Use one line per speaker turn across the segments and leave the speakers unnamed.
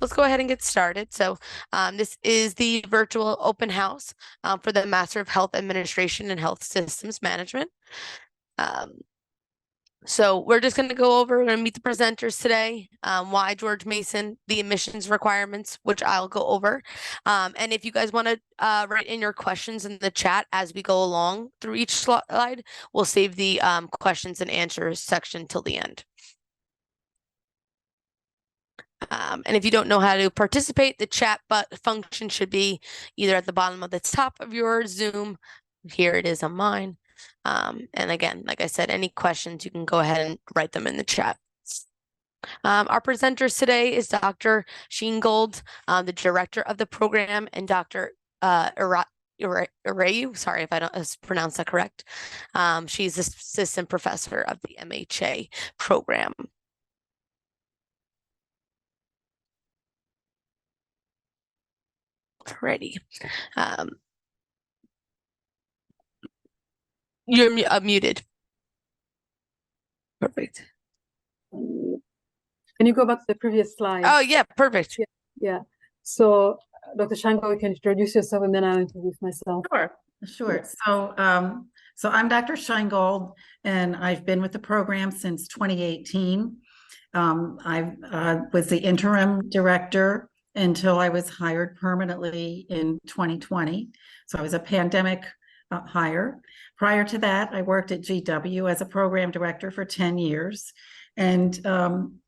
let's go ahead and get started. So this is the virtual open house for the Master of Health Administration and Health Systems Management. So we're just going to go over, we're going to meet the presenters today, why George Mason, the admissions requirements, which I'll go over. And if you guys want to write in your questions in the chat as we go along through each slide, we'll save the questions and answers section till the end. And if you don't know how to participate, the chat function should be either at the bottom of the top of your Zoom. Here it is on mine. And again, like I said, any questions, you can go ahead and write them in the chat. Our presenters today is Dr. Sheingold, the director of the program, and Dr. Arayu, sorry if I don't pronounce that correct. She's assistant professor of the MHA program. Alrighty. You're muted. Perfect.
Can you go back to the previous slide?
Oh, yeah, perfect.
Yeah. So, Dr. Shango, you can introduce yourself and then I'll introduce myself.
Sure. Yeah. So I'm Dr. Sheingold, and I've been with the program since 2018. I was the interim director until I was hired permanently in 2020. So I was a pandemic hire. Prior to that, I worked at GW as a program director for 10 years. And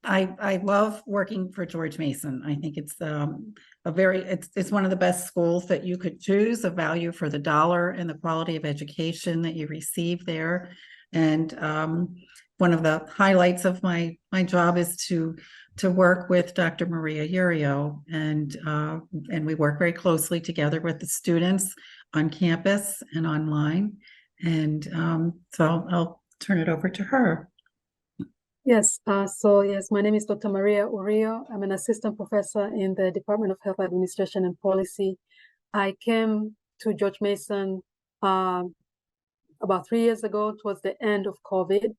I love working for George Mason. I think it's it's one of the best schools that you could choose, a value for the dollar and the quality of education that you receive there. And one of the highlights of my job is to work with Dr. Maria Urio, and we work very closely together with the students on campus and online. And so I'll turn it over to her.
Yes, yes, my name is Dr. Maria Urio. I'm an assistant professor in the Department of Health Administration and Policy. I came to George Mason about 3 years ago, towards the end of COVID.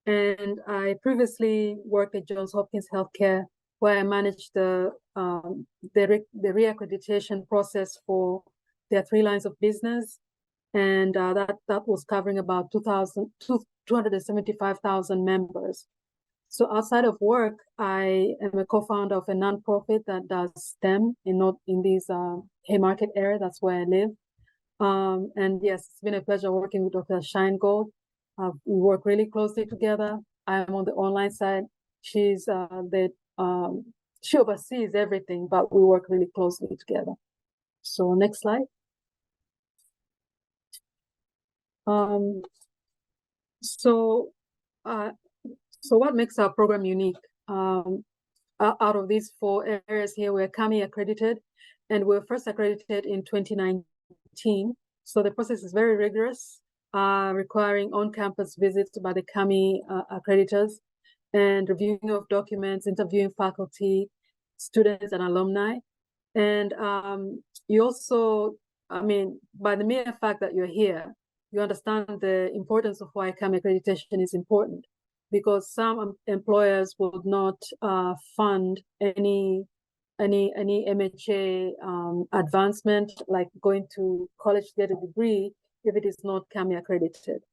And I previously worked at Johns Hopkins Healthcare, where I managed the reaccreditation process for their 3 lines of business. And that was covering about 275,000 members. So outside of work, I am a co-founder of a nonprofit that does STEM in these Haymarket area. That's where I live. And yes, it's been a pleasure working with Dr. Sheingold. We work really closely together. I'm on the online side. She's she oversees everything, but we work really closely together. So next slide. So what makes our program unique? Out of these 4 areas here, we're CAMI accredited, and we're first accredited in 2019. So the process is very rigorous, requiring on-campus visits by the CAMI accreditors and reviewing of documents, interviewing faculty, students, and alumni. And you also, by the mere fact that you're here, you understand the importance of why CAMI accreditation is important, because some employers would not fund any MHA advancement, like going to college to get a degree, if it is not CAMI accredited.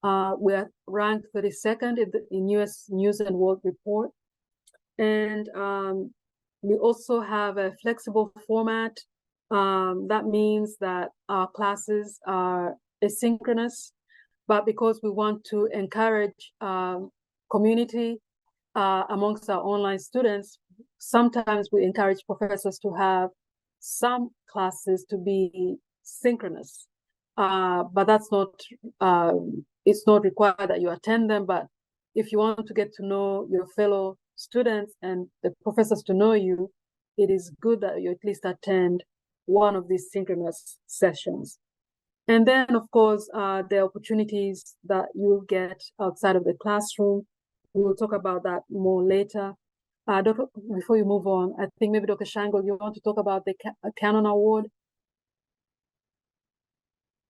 We are ranked 32nd in US News and World Report. And we also have a flexible format. That means that our classes are asynchronous, but because we want to encourage community amongst our online students, sometimes we encourage professors to have some classes to be synchronous, but that's not, it's not required that you attend them. But if you want to get to know your fellow students and the professors to know you, it is good that you at least attend one of these synchronous sessions. And then, of course, the opportunities that you'll get outside of the classroom. We will talk about that more later. Doctor, before you move on, I think maybe Dr. Shango, you want to talk about the Canon Award?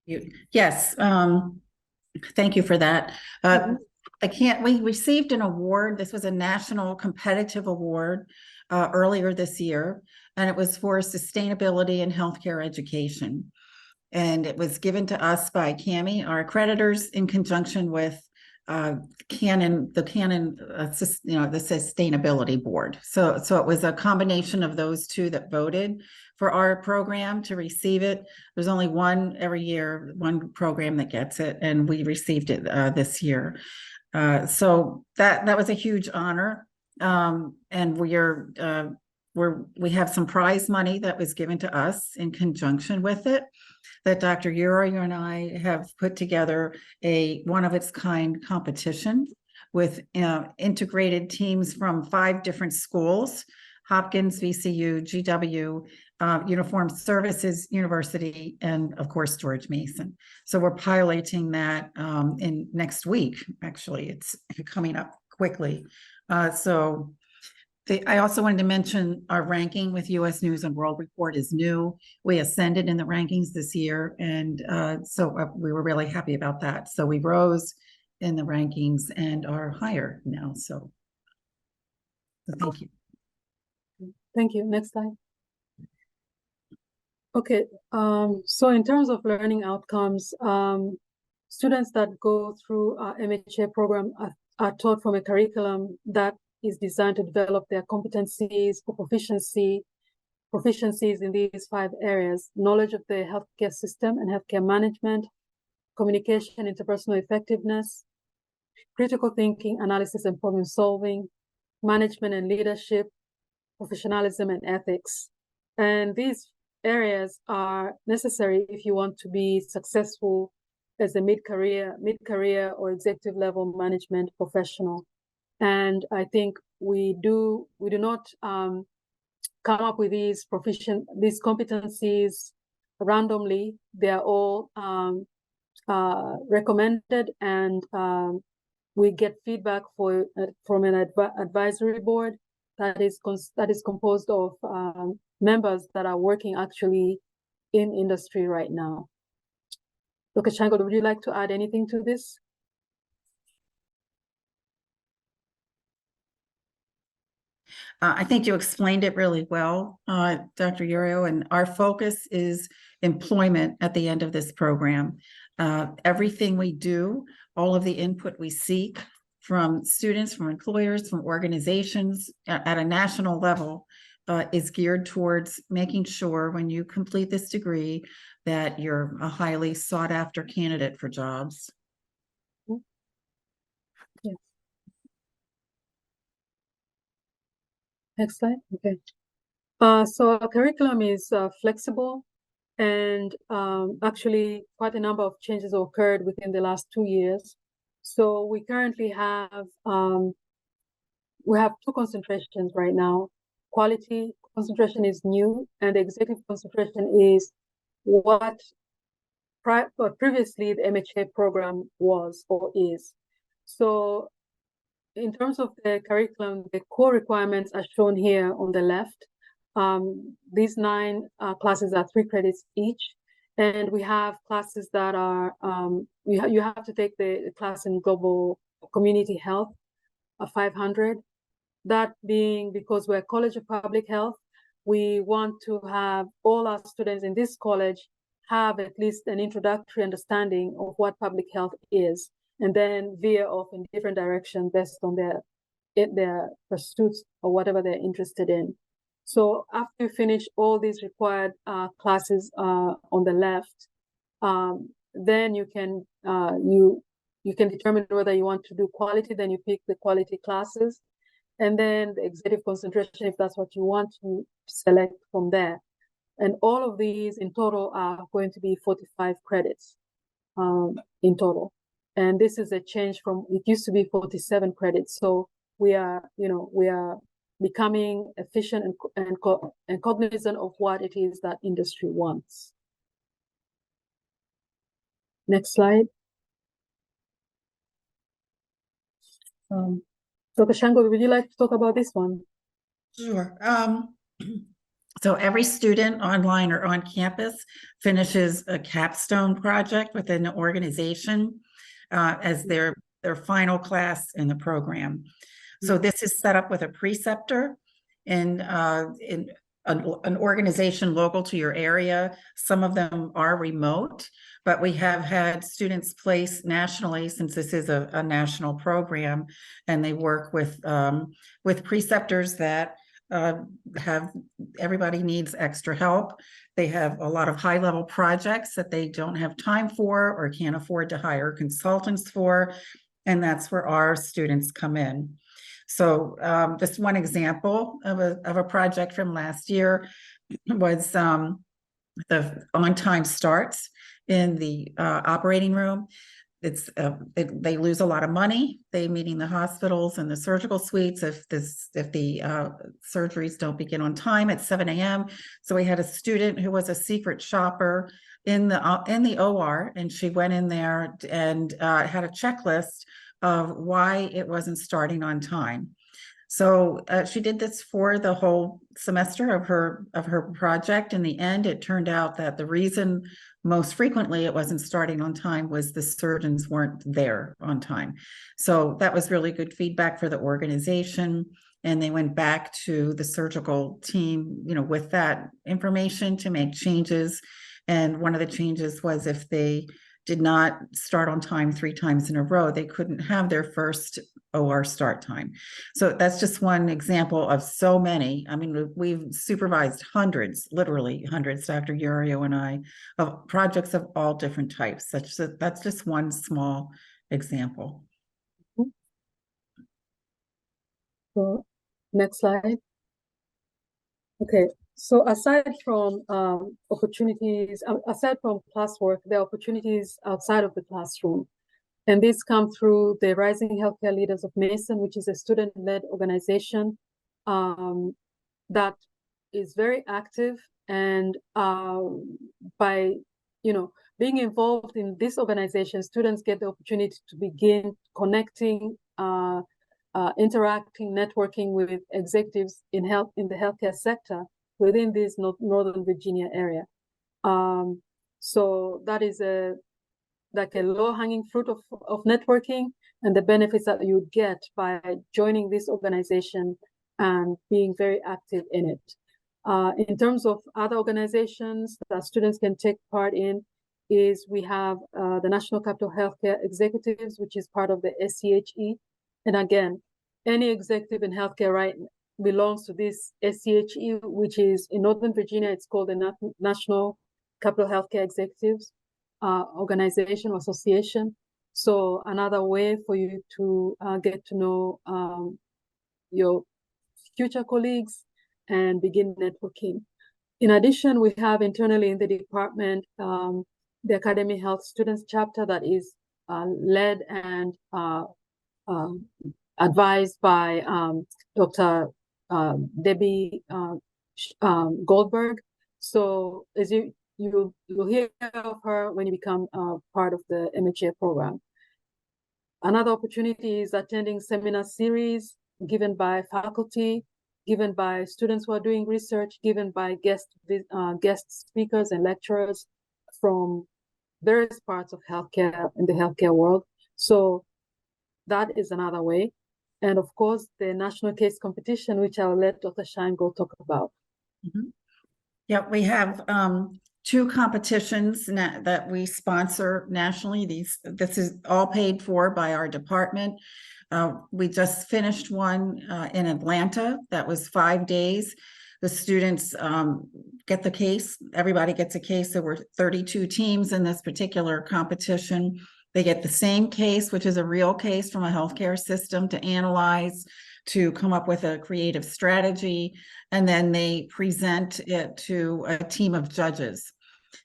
Yes, thank you for that. We received an award. This was a national competitive award earlier this year, and it was for sustainability in healthcare education. And it was given to us by CAMI, our accreditors, in conjunction with Canon, the sustainability board. So it was a combination of those two that voted for our program to receive it. There's only one every year, one program that gets it, and we received it this year. So that was a huge honor, and we have some prize money that was given to us in conjunction with it, that Dr. Uriel and I have put together a one-of-its-kind competition with integrated teams from 5 different schools: Hopkins, VCU, GW, Uniformed Services University, and of course, George Mason. So we're piloting that in next week. Actually, it's coming up quickly. I also wanted to mention our ranking with U.S. News and World Report is new. We ascended in the rankings this year, and so we were really happy about that. So we rose in the rankings and are higher now. So thank you.
Thank you. Next slide. Okay, so in terms of learning outcomes, students that go through our MHA program are taught from a curriculum that is designed to develop their competencies or proficiencies in these 5 areas: knowledge of the healthcare system and healthcare management, communication, interpersonal effectiveness, critical thinking, analysis and problem solving, management and leadership, professionalism and ethics. And these areas are necessary if you want to be successful as a mid-career or executive level management professional. And I think we do not come up with these competencies randomly. They are all recommended, and we get feedback from an advisory board that is composed of members that are working actually in industry right now. Dr. Shango, would you like to add anything to this?
I think you explained it really well, Dr. Uriel, and our focus is employment at the end of this program. Everything we do, all of the input we seek from students, from employers, from organizations at a national level is geared towards making sure when you complete this degree that you're a highly sought after candidate for jobs.
Yes. Next slide. Okay. So our curriculum is flexible, and actually quite a number of changes occurred within the last 2 years. So we currently have 2 concentrations right now. Quality concentration is new, and executive concentration is what previously the MHA program was or is. So in terms of the curriculum, the core requirements are shown here on the left. These 9 classes are 3 credits each, and we have classes that are you have to take the class in global community health, 500. That being because we're a College of Public Health, we want to have all our students in this college have at least an introductory understanding of what public health is, and then veer off in different directions based on their pursuits or whatever they're interested in. So after you finish all these required classes on the left, then you can determine whether you want to do quality. Then you pick the quality classes, and then the executive concentration, if that's what you want, to select from there. And all of these in total are going to be 45 credits in total. And this is a change from, it used to be 47 credits. So we are becoming efficient and cognizant of what it is that industry wants. Next slide. Dr. Shango, would you like to talk about this one?
Sure. So every student online or on campus finishes a capstone project within the organization as their their final class in the program. So this is set up with a preceptor in an organization local to your area. Some of them are remote, but we have had students placed nationally, since this is a national program, and they work with preceptors that have, everybody needs extra help. They have a lot of high-level projects that they don't have time for or can't afford to hire consultants for, and that's where our students come in. So just one example of a project from last year was the on-time starts in the operating room. They lose a lot of money, they, meaning the hospitals and the surgical suites, if the surgeries don't begin on time at 7 a.m. So we had a student who was a secret shopper in the OR, and she went in there and had a checklist of why it wasn't starting on time. So she did this for the whole semester of her project. In the end, it turned out that the reason most frequently it wasn't starting on time was the surgeons weren't there on time. So that was really good feedback for the organization. And they went back to the surgical team, with that information to make changes. And one of the changes was if they did not start on time 3 times in a row, they couldn't have their first OR start time. So that's just one example of so many. I mean, we've supervised hundreds, literally hundreds, Dr. Urio and I, of projects of all different types. That's just one small example.
So, next slide. Okay. So aside from opportunities, aside from classwork, there are opportunities outside of the classroom. And these come through the Rising Healthcare Leaders of Mason, which is a student-led organization that is very active. And by being involved in this organization, students get the opportunity to begin connecting, interacting, networking with executives in the healthcare sector within this Northern Virginia area. So that is like a low-hanging fruit of networking and the benefits that you get by joining this organization and being very active in it. In terms of other organizations that students can take part in, is we have the National Capital Healthcare Executives, which is part of the SCHE. And again, any executive in healthcare right belongs to this SCHE, which is in Northern Virginia, it's called the National Capital Healthcare Executives Organization or Association. So another way for you to get to know your future colleagues and begin networking. In addition, we have internally in the department, the Academy Health Students Chapter that is led and advised by Dr. Debbie Goldberg. So as you'll hear of her when you become part of the MHA program. Another opportunity is attending seminar series given by faculty, given by students who are doing research, given by guest speakers and lecturers from various parts of healthcare in the healthcare world. So that is another way. And of course, the national case competition, which I'll let Dr. Sheingold talk about.
Mm-hmm. Yeah, we have 2 competitions that we sponsor nationally. This is all paid for by our department. We just finished one in Atlanta that was 5 days. The students get the case. Everybody gets a case. There were 32 teams in this particular competition. They get the same case, which is a real case from a healthcare system, to analyze, to come up with a creative strategy, and then they present it to a team of judges.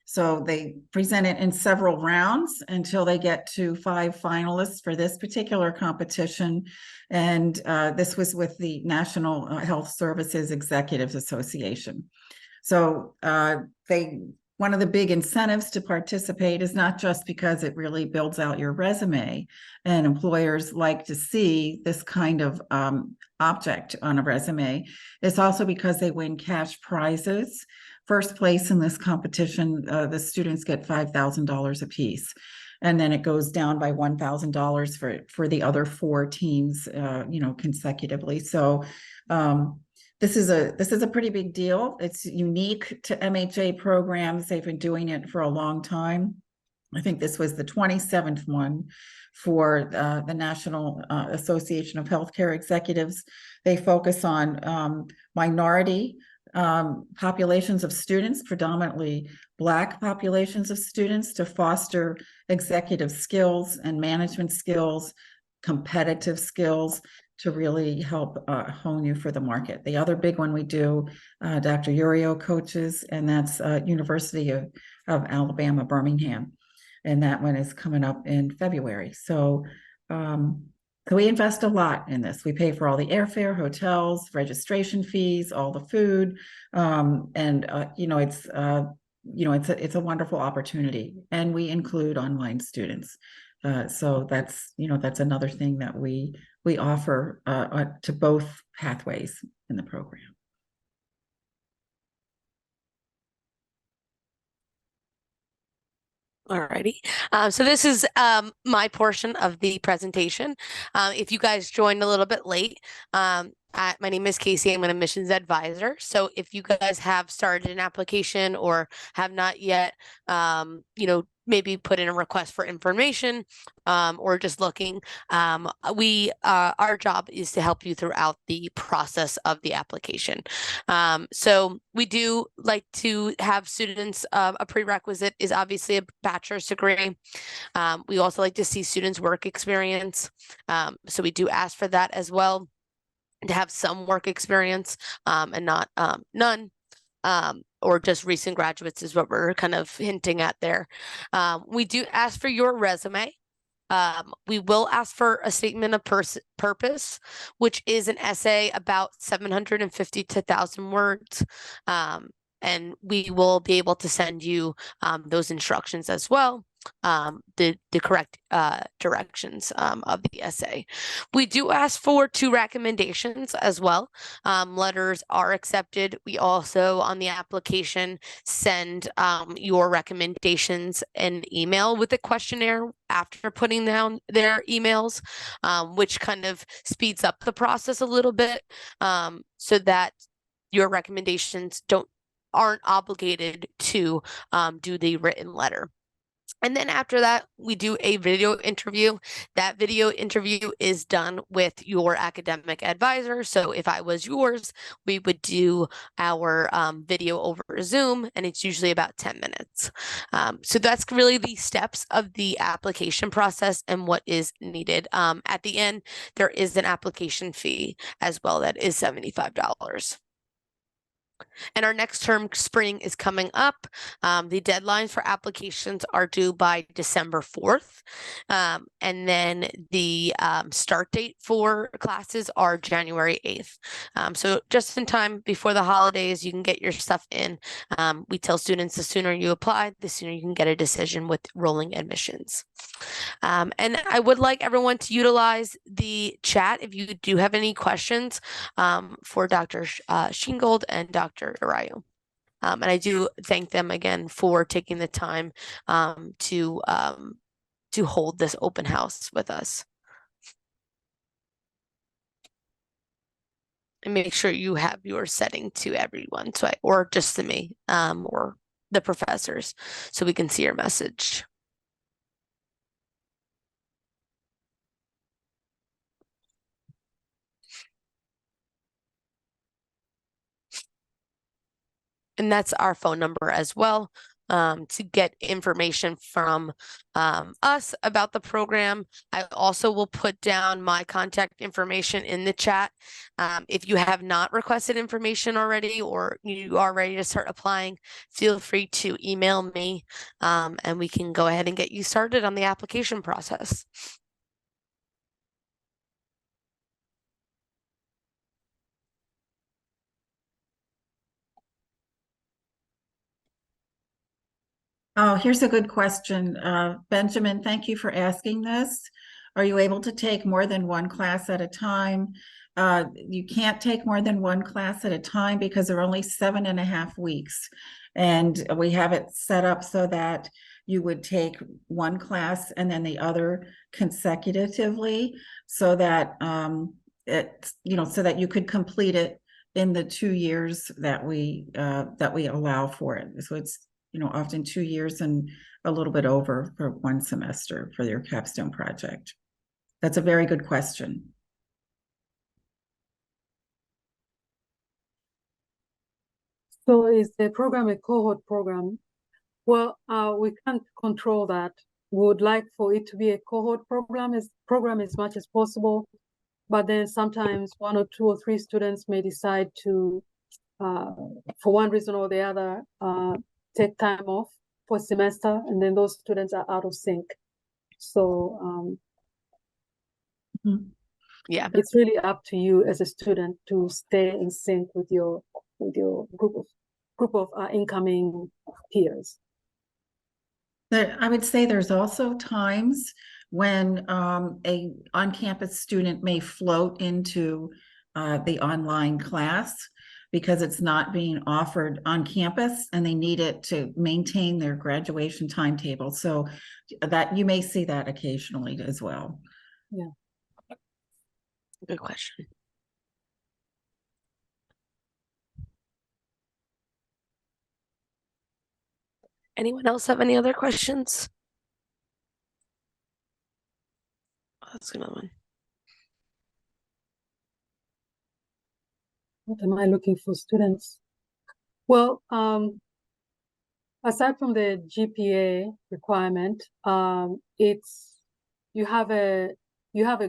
So they present it in several rounds until they get to 5 finalists for this particular competition. And this was with the National Health Services Executives Association. So one of the big incentives to participate is not just because it really builds out your resume, and employers like to see this kind of object on a resume. It's also because they win cash prizes. First place in this competition, the students get $5,000 apiece. and then it goes down by $1,000 for the other 4 teams, consecutively. So this is a pretty big deal. It's unique to MHA programs. They've been doing it for a long time. I think this was the 27th one for the National Association of Healthcare Executives. They focus on minority populations of students, predominantly Black populations of students, to foster executive skills and management skills, competitive skills, to really help hone you for the market. The other big one we do, Dr. Urio coaches, and that's University of Alabama, Birmingham. And that one is coming up in February. So we invest a lot in this. We pay for all the airfare, hotels, registration fees, all the food, it's a wonderful opportunity. And we include online students. So that's another thing that we offer to both pathways in the program.
Alrighty. So this is my portion of the presentation. If you guys joined a little bit late, my name is Casey. I'm an admissions advisor. So if you guys have started an application or have not yet, maybe put in a request for information, or just looking, our job is to help you throughout the process of the application. So we do like to have students, a prerequisite is obviously a bachelor's degree. We also like to see students' work experience. So we do ask for that as well, to have some work experience, and not none. Or just recent graduates is what we're kind of hinting at there. We do ask for your resume. We will ask for a statement of purpose, which is an essay about 750 to 1,000 words. And we will be able to send you those instructions as well, the correct directions of the essay. We do ask for 2 recommendations as well. Letters are accepted. We also, on the application, send your recommendations in email with a questionnaire after putting down their emails, which kind of speeds up the process a little bit, so that your recommendations aren't obligated to do the written letter. And then after that, we do a video interview. That video interview is done with your academic advisor. So if I was yours, we would do our video over Zoom, and it's usually about 10 minutes. So that's really the steps of the application process and what is needed. At the end, there is an application fee as well that is $75. And our next term, spring, is coming up. The deadlines for applications are due by December 4th. And then the start date for classes are January 8th. So just in time before the holidays, you can get your stuff in. We tell students the sooner you apply, the sooner you can get a decision with rolling admissions. And I would like everyone to utilize the chat if you do have any questions for Dr. Shingold and Dr. Arayu. And I do thank them again for taking the time to hold this open house with us. And make sure you have your setting to everyone, or just to me, or the professors, so we can see your message. And that's our phone number as well, to get information from us about the program. I also will put down my contact information in the chat. If you have not requested information already, or you are ready to start applying, feel free to email me, and we can go ahead and get you started on the application process.
Oh, here's a good question. Benjamin, thank you for asking this. Are you able to take more than one class at a time? You can't take more than one class at a time because they're only 7.5 weeks. And we have it set up so that you would take one class and then the other consecutively, so that so that you could complete it in the 2 years that we allow for it. So it's often 2 years and a little bit over for one semester for your capstone project. That's a very good question.
So is the program a cohort program? Well, we can't control that. We would like for it to be a cohort program as much as possible, but then sometimes 1 or 2 or 3 students may decide to, for one reason or the other, take time off for a semester, and then those students are out of sync. So
yeah,
it's really up to you as a student to stay in sync with your group of incoming peers.
I would say there's also times when a on-campus student may float into the online class because it's not being offered on campus and they need it to maintain their graduation timetable. So that you may see that occasionally as well.
Yeah.
good question. Anyone else have any other questions? Oh, that's another one.
What am I looking for students? Well, aside from the GPA requirement, it's you have a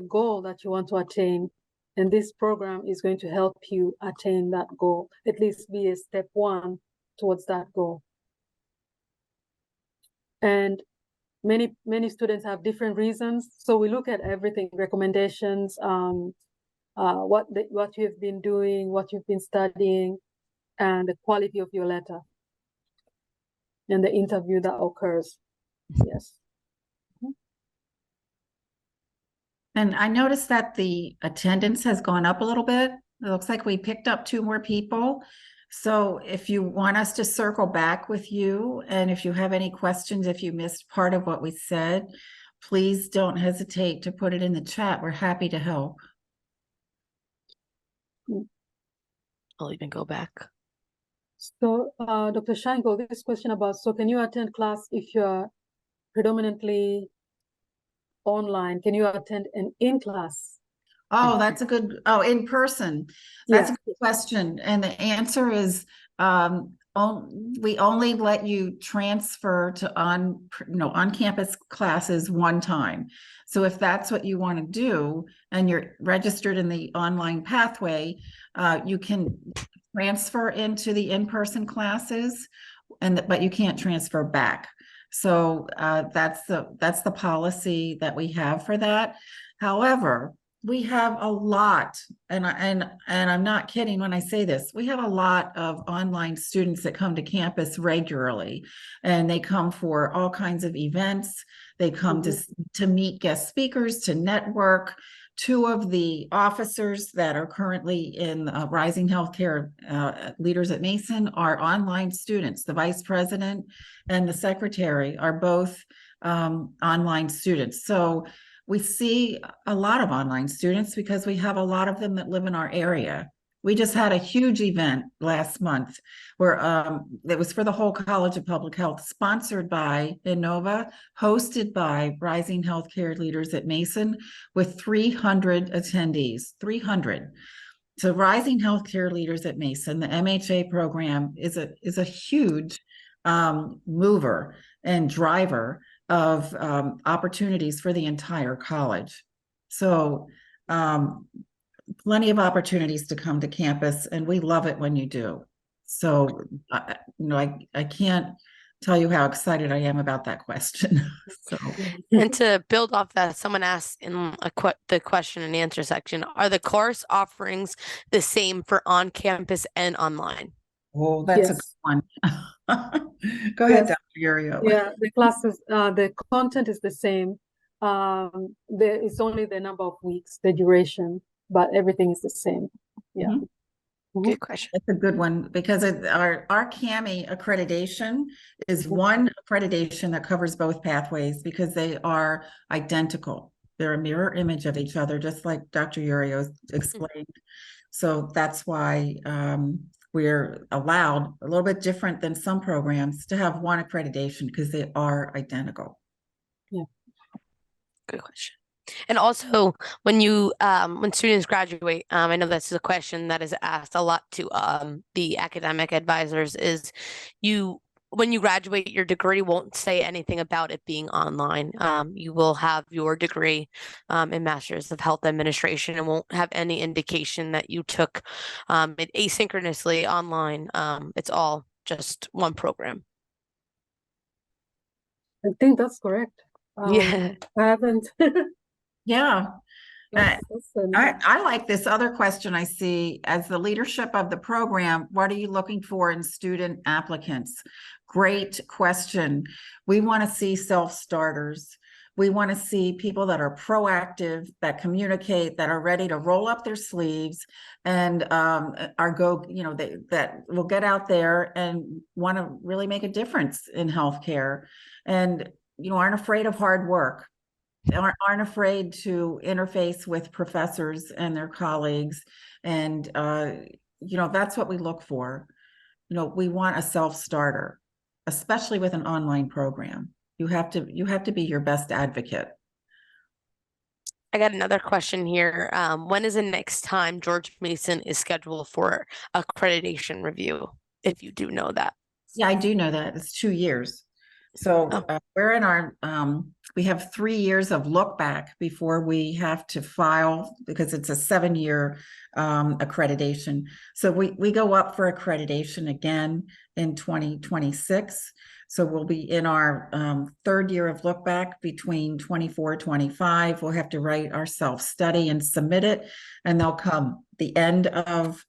goal that you want to attain, and this program is going to help you attain that goal, at least be a step 1 towards that goal. And many students have different reasons, so we look at everything: recommendations, what you have been doing, what you've been studying, and the quality of your letter and the interview that occurs. Yes.
And I noticed that the attendance has gone up a little bit. It looks like we picked up 2 more people. So if you want us to circle back with you, and if you have any questions, if you missed part of what we said, please don't hesitate to put it in the chat. We're happy to help.
I'll even go back.
So, Dr. Shango, this question about, so can you attend class if you're predominantly online? Can you attend an in-class?
Oh, that's a good, in person. That's a good question. And the answer is, we only let you transfer to on-campus classes one time. So if that's what you want to do and you're registered in the online pathway, you can transfer into the in-person classes, but you can't transfer back. So that's the policy that we have for that. However, we have a lot, and I'm not kidding when I say this, we have a lot of online students that come to campus regularly, and they come for all kinds of events. They come to meet guest speakers, to network. 2 of the officers that are currently in Rising Healthcare Leaders at Mason are online students. The vice president and the secretary are both online students. So we see a lot of online students because we have a lot of them that live in our area. We just had a huge event last month where it was for the whole College of Public Health, sponsored by Innova, hosted by Rising Healthcare Leaders at Mason, with 300 attendees, 300. So Rising Healthcare Leaders at Mason, the MHA program, is a huge mover and driver of opportunities for the entire college. So plenty of opportunities to come to campus, and we love it when you do. So I can't tell you how excited I am about that question. So,
And to build off that, someone asked in the question and answer section, are the course offerings the same for on-campus and online?
oh, that's a good one. Go ahead, Dr. Uriel.
Yeah, the classes, the content is the same. There is only the number of weeks, the duration, but everything is the same. Yeah.
Good question.
It's a good one because our CAMI accreditation is one accreditation that covers both pathways because they are identical. They're a mirror image of each other, just like Dr. Urio explained. So that's why we're allowed, a little bit different than some programs, to have one accreditation because they are identical.
Yeah.
Good question. And also, when students graduate, I know this is a question that is asked a lot to the academic advisors, is when you graduate, your degree won't say anything about it being online. You will have your degree in Masters of Health Administration and won't have any indication that you took it asynchronously online. It's all just one program.
I think that's correct.
Yeah.
I haven't.
Yeah.
That's
I like this other question I see as the leadership of the program. What are you looking for in student applicants? Great question. We want to see self-starters. We want to see people that are proactive, that communicate, that are ready to roll up their sleeves and that will get out there and want to really make a difference in healthcare and, aren't afraid of hard work. Aren't afraid to interface with professors and their colleagues. And, that's what we look for. We want a self-starter, especially with an online program. You have to be your best advocate.
I got another question here. When is the next time George Mason is scheduled for accreditation review? If you do know that.
Yeah, I do know that. It's 2 years. So we're in our, we have 3 years of look back before we have to file because it's a 7-year accreditation. So we go up for accreditation again in 2026. So we'll be in our 3rd year of look back between 24, 25. We'll have to write our self-study and submit it, and they'll come the end of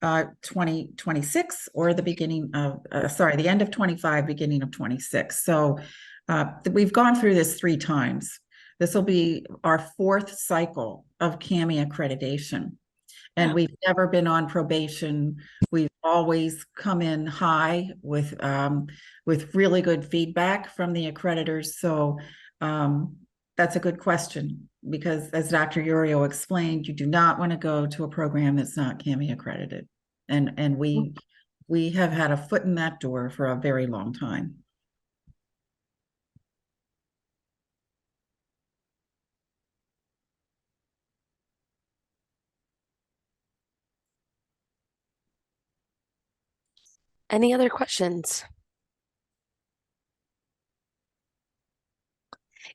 2026 or the beginning of, the end of 25, beginning of 26. So we've gone through this 3 times. This will be our 4th cycle of CAMI accreditation. And we've never been on probation. We've always come in high with really good feedback from the accreditors. So that's a good question because, as Dr. Urio explained, you do not want to go to a program that's not CAMI accredited. And we have had a foot in that door for a very long time.
Any other questions?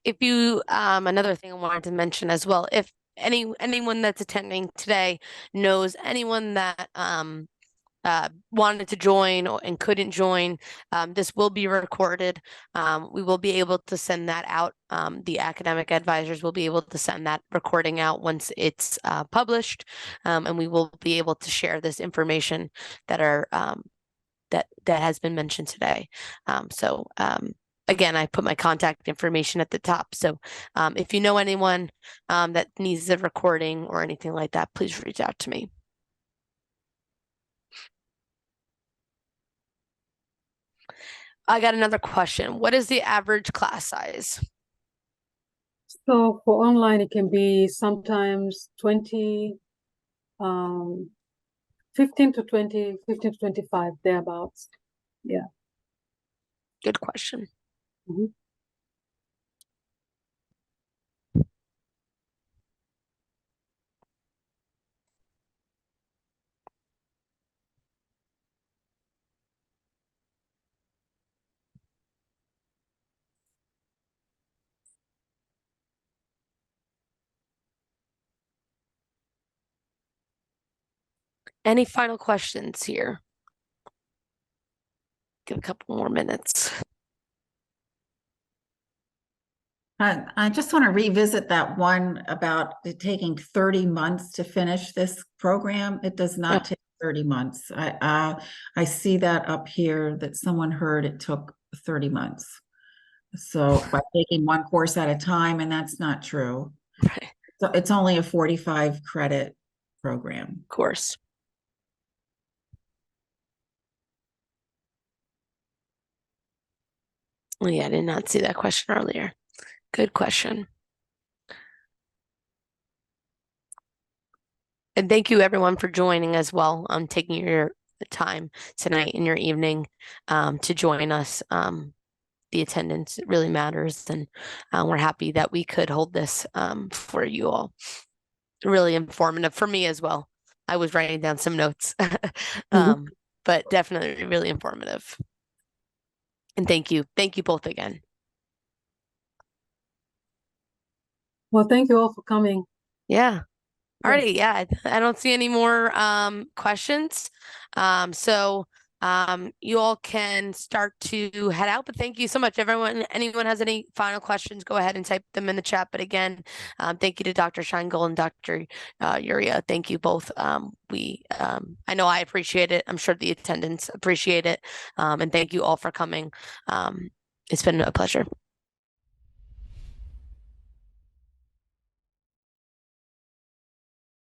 If you, another thing I wanted to mention as well, if anyone that's attending today knows anyone that wanted to join and couldn't join, this will be recorded. We will be able to send that out. The academic advisors will be able to send that recording out once it's published, and we will be able to share this information that has been mentioned today. Again, I put my contact information at the top. So if you know anyone that needs a recording or anything like that, please reach out to me. I got another question. What is the average class size?
So for online, it can be sometimes 20, 15 to 20, 15 to 25, thereabouts. Yeah.
Good question.
Mm-hmm.
Any final questions here? Give a couple more minutes.
I just want to revisit that one about it taking 30 months to finish this program. It does not take 30 months. I see that up here that someone heard it took 30 months. So by taking one course at a time, and that's not true.
Right.
So it's only a 45 credit program.
Of course. Oh, yeah, I did not see that question earlier. Good question. And thank you everyone for joining as well, taking your time tonight in your evening to join us. The attendance really matters, and we're happy that we could hold this for you all. Really informative for me as well. I was writing down some notes, but definitely really informative. And thank you both again.
Well, thank you all for coming.
Yeah.
Yes.
Alrighty, yeah, I don't see any more questions. So you all can start to head out, but thank you so much, everyone. Anyone has any final questions, go ahead and type them in the chat. But again, thank you to Dr. Scheingold and Dr. Uria. Thank you both. I know I appreciate it. I'm sure the attendants appreciate it. And thank you all for coming. It's been a pleasure.